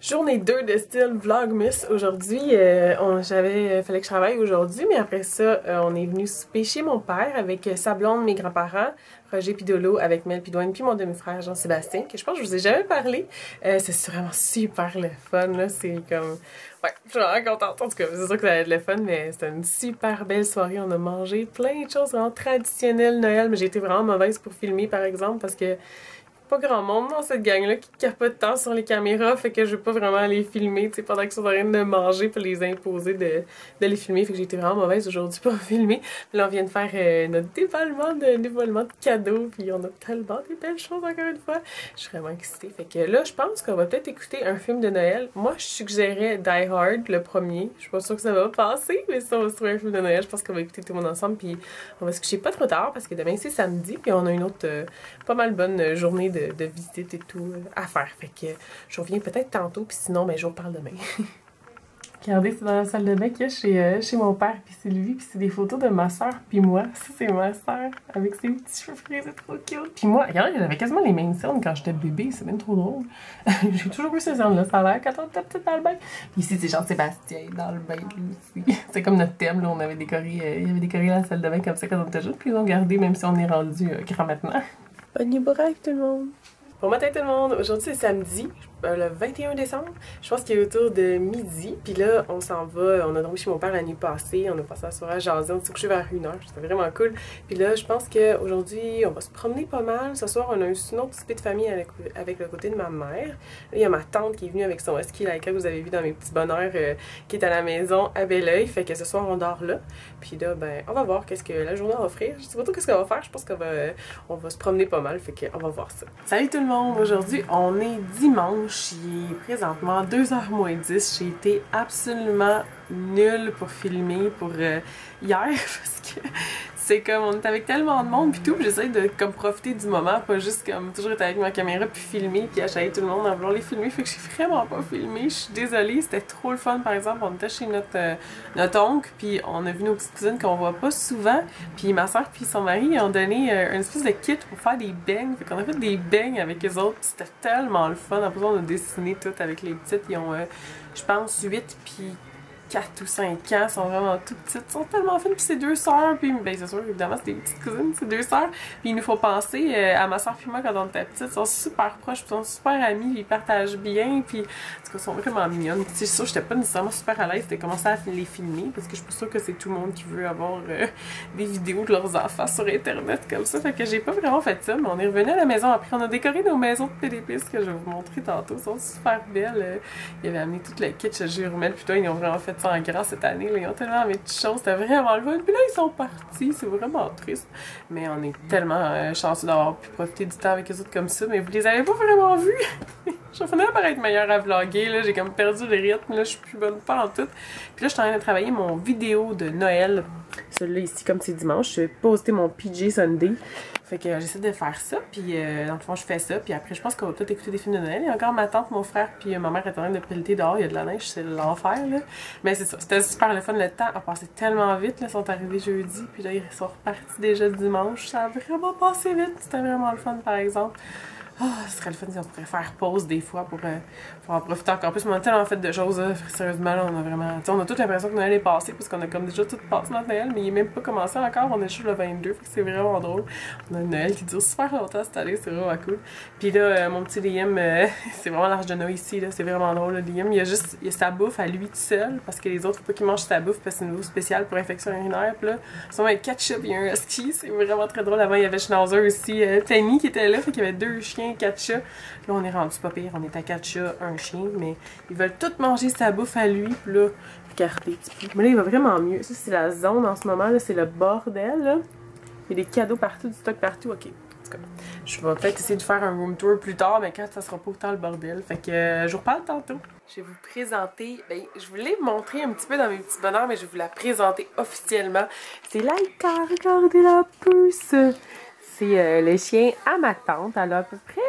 Journée 2 de style Vlogmas. Aujourd'hui, fallait que je travaille aujourd'hui, mais après ça, on est venu souper chez mon père avec sa blonde, mes grands-parents, Roger Pidolo avec Mel Pidouane, puis mon demi-frère Jean-Sébastien, que je pense que je vous ai jamais parlé. C'est vraiment super le fun, là. C'est comme... Ouais, je suis vraiment contente. En tout cas, c'est sûr que ça va être le fun, mais c'était une super belle soirée. On a mangé plein de choses vraiment traditionnelles Noël, mais j'ai été vraiment mauvaise pour filmer, par exemple, parce que pas grand monde dans cette gang-là qui capote tant sur les caméras, fait que je veux pas vraiment les filmer, tu sais, pendant qu'ils sont en train de manger pour les imposer de les filmer, fait que j'ai été vraiment mauvaise aujourd'hui pour filmer. Là, on vient de faire notre dévoilement de cadeaux, puis on a tellement des belles choses encore une fois. Je suis vraiment excitée, fait que là, je pense qu'on va peut-être écouter un film de Noël. Moi, je suggérais Die Hard, le premier. Je suis pas sûre que ça va passer, mais si on va se trouver un film de Noël, je pense qu'on va écouter tout le monde ensemble, puis on va se coucher pas trop tard, parce que demain, c'est samedi, puis on a une autre pas mal bonne journée de visite et tout à faire. Fait que je reviens peut-être tantôt, puis sinon, ben, je vous reparle demain. Regardez, c'est dans la salle de bain qu'il y a chez mon père, puis Sylvie, puis c'est des photos de ma soeur puis moi. Ça, c'est ma soeur avec ses petits cheveux frisés, c'est trop cute. Puis moi, regardez, j'avais quasiment les mêmes cernes quand j'étais bébé, c'est même trop drôle. J'ai toujours eu ces cernes-là, ça a l'air quand on était petite dans le bain. Puis ici, c'est Jean-Sébastien dans le bain, lui aussi. C'est comme notre thème, là, on avait décoré, il avait décoré la salle de bain comme ça quand on était jeune, puis ils ont gardé, même si on est rendu grand maintenant. Bonne nuit tout le monde! Bon matin tout le monde! Aujourd'hui c'est samedi, le 21 décembre. Je pense qu'il est autour de midi. Puis là, on s'en va, on a dormi chez mon père la nuit passée. On a passé la soirée à jaser, on s'est couché vers 1h. C'était vraiment cool. Puis là, je pense qu'aujourd'hui, on va se promener pas mal. Ce soir, on a une autre souper de famille avec le côté de ma mère. Là, il y a ma tante qui est venue avec son husky, laquelle vous avez vu dans mes petits bonheurs, qui est à la maison à Belleuil. Fait que ce soir, on dort là. Puis là, ben, on va voir qu'est-ce que la journée va offrir. Je sais pas trop qu'est-ce qu'on va faire. Je pense qu'on va se promener pas mal. Fait qu'on va voir ça. Salut tout le monde! Aujourd'hui, on est dimanche. Il est présentement 2h moins 10. J'ai été absolument nulle pour filmer pour hier parce que c'est comme on est avec tellement de monde puis tout, puis j'essaie de comme profiter du moment, pas juste comme toujours être avec ma caméra puis filmer puis achaler tout le monde en vouloir les filmer, fait que j'ai vraiment pas filmé. Je suis désolée, c'était trop le fun. Par exemple, on était chez notre oncle puis on a vu nos petites cousines qu'on voit pas souvent, puis ma soeur puis son mari ont donné une espèce de kit pour faire des beignes, fait qu'on a fait des beignes avec eux autres, c'était tellement le fun. Après ça, on a dessiné tout avec les petites, ils ont je pense 8 puis 4 ou 5 ans, sont vraiment tout petites, sont tellement fines, puis c'est deux sœurs, puis ben c'est sûr, évidemment, c'est des petites cousines, c'est deux sœurs, puis il nous faut penser à ma soeur puis moi quand on était petites, ils sont super proches, puis ils sont super amis, puis ils partagent bien, puis en tout cas, ils sont vraiment mignonnes. Puis c'est sûr, j'étais pas nécessairement super à l'aise de commencer à les filmer, parce que je suis pas sûre que c'est tout le monde qui veut avoir des vidéos de leurs enfants sur internet comme ça, fait que j'ai pas vraiment fait ça, mais on est revenu à la maison après, on a décoré nos maisons de pédépistes que je vais vous montrer tantôt, elles sont super belles. Ils avaient amené tout le kit chez Jurumel, puis toi, ils ont vraiment fait ça en grand cette année, là. Ils ont tellement amené de choses, c'était vraiment le fun. Puis là, ils sont partis, c'est vraiment triste. Mais on est tellement chanceux d'avoir pu profiter du temps avec les autres comme ça, mais vous les avez pas vraiment vus. Je finis par être meilleure à vlogger, là, j'ai comme perdu le rythme, là, je suis plus bonne pas en tout. Puis là, je suis en train de travailler mon vidéo de Noël. Celui-là ici, comme c'est dimanche, je vais poster mon PJ Sunday. Fait que j'essaie de faire ça, puis dans le fond, je fais ça, puis après, je pense qu'on va peut-être écouter des films de Noël. Il y a encore ma tante, mon frère, puis ma mère est en train de pelleter dehors, il y a de la neige, c'est l'enfer, là. Mais c'est ça, c'était super le fun, le temps a passé tellement vite, là, ils sont arrivés jeudi, puis là, ils sont repartis déjà dimanche. Ça a vraiment passé vite, c'était vraiment le fun, par exemple. Ah, ce serait le fun si on pourrait faire pause des fois pour en profiter encore plus. Mais on a tellement fait de choses, là, sérieusement, là, on a vraiment... T'sais, on a toute l'impression que Noël est passé, parce qu'on a comme déjà tout passé notre Noël, mais il est même pas commencé encore, on est juste le 22, fait que c'est vraiment drôle. On a une Noël qui dure super longtemps cette année, c'est vraiment cool. Puis là, mon petit Liam, c'est vraiment l'Arche de Noé ici, là, c'est vraiment drôle, là, Liam, il a sa bouffe à lui tout seul, parce que les autres, faut pas qu'il mange sa bouffe, parce que c'est une bouffe spéciale pour infection urinaire, puis là, souvent avec ketchup, il y a un husky, c'est vraiment très drôle. Avant, il y avait Schnauzer aussi, Penny qui était là, fait qu'il y avait 2 chiens, 4 chats. Là, on est rendu pas pire, on est à 4 chats, 1 chien, mais ils veulent tous manger sa bouffe à lui, puis là, regardez, mais là, il va vraiment mieux. Ça, c'est la zone en ce moment, là, c'est le bordel, là. Il y a des cadeaux partout, du stock partout, ok. En tout cas, je vais peut-être essayer de faire un room tour plus tard, mais quand ça sera pas autant le bordel. Fait que je vous reparle tantôt. Je vais vous présenter, ben, je voulais montrer un petit peu dans mes petits bonheurs, mais je vais vous la présenter officiellement. C'est Laika, regardez la puce! C'est le chien à ma tante, elle a à peu près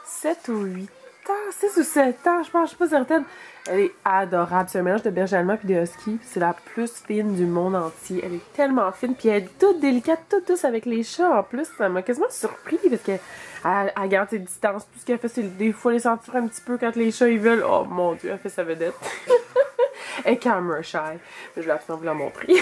7 ou 8 ans, 6 ou 7 ans, je pense, je suis pas certaine. Elle est adorable. C'est un mélange de berger allemand puis de husky. C'est la plus fine du monde entier. Elle est tellement fine. Puis elle est toute délicate, toute douce avec les chats en plus. Ça m'a quasiment surpris parce qu'elle elle garde ses distances. Tout ce qu'elle fait, c'est des fois les sentir un petit peu quand les chats ils veulent. Oh mon dieu, elle fait sa vedette. Elle est camera shy. Mais je vais absolument vous la montrer.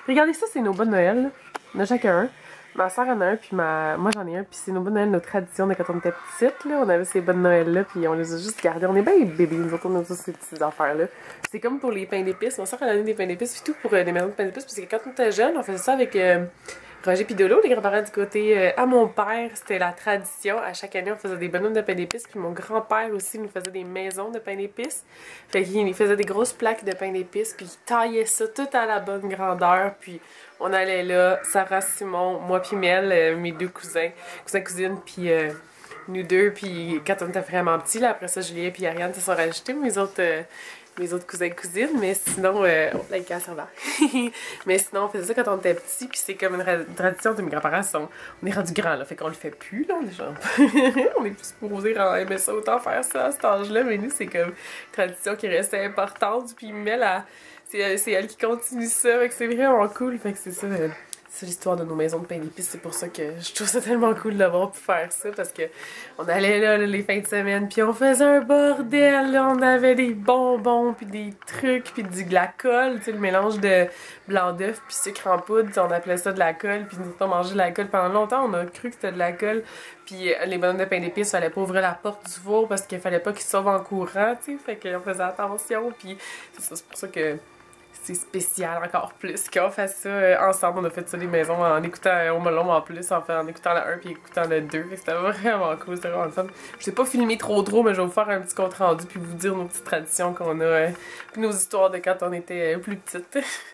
Regardez ça, c'est nos bas de Noël. Là. On a chacun un. Ma soeur en a un, puis moi j'en ai un, puis c'est nos bas de Noël, nos traditions de quand on était petite, là. On avait ces bas de Noël-là, puis on les a juste gardés. On est bien bébés, nous autres, on a tous ces petites affaires-là. C'est comme pour les pains d'épices. Ma soeur elle a donné des pains d'épices, puis tout pour des maisons de pains d'épices, parce que quand on était jeunes, on faisait ça avec Roger Pidolo, les grands-parents du côté à mon père. C'était la tradition. À chaque année, on faisait des bonhommes de pain d'épices, puis mon grand-père aussi nous faisait des maisons de pain d'épices. Fait qu'il faisait des grosses plaques de pain d'épices, puis il taillait ça tout à la bonne grandeur, puis on allait là, Sarah, Simon, moi puis Mel, mes deux cousins-cousines, puis nous deux, puis quand on était vraiment petits, là, après ça, Julien puis Ariane se sont rajoutés, mes autres cousins-cousines, mais sinon, là, il casse en bas. Mais sinon, on faisait ça quand on était petits, puis c'est comme une tradition de mes grands-parents, on est rendu grand, là, fait qu'on le fait plus, là, on est genre, on est plus supposés aimer ça, autant faire ça à cet âge-là, mais nous, c'est comme une tradition qui restait importante, puis Mel, c'est elle qui continue ça, fait que c'est vraiment cool, fait que c'est ça. C'est l'histoire de nos maisons de pain d'épices, c'est pour ça que je trouve ça tellement cool d'avoir pu faire ça, parce que on allait là les fins de semaine, puis on faisait un bordel, là, on avait des bonbons, puis des trucs, puis de la colle, tu sais, le mélange de blanc d'œuf puis sucre en poudre, on appelait ça de la colle, puis nous on mangeait de la colle pendant longtemps, on a cru que c'était de la colle, puis les bonhommes de pain d'épices, fallait pas ouvrir la porte du four parce qu'il fallait pas qu'ils sauvent en courant, tu sais, fait qu'on faisait attention, puis c'est pour ça que c'est spécial encore plus qu'on fasse ça ensemble. On a fait ça les maisons en écoutant Home Alone en plus, en écoutant le 1 puis écoutant le 2. C'était vraiment cool, c'était vraiment le fun. Je sais pas filmer trop, mais je vais vous faire un petit compte rendu puis vous dire nos petites traditions qu'on a, puis nos histoires de quand on était plus petites.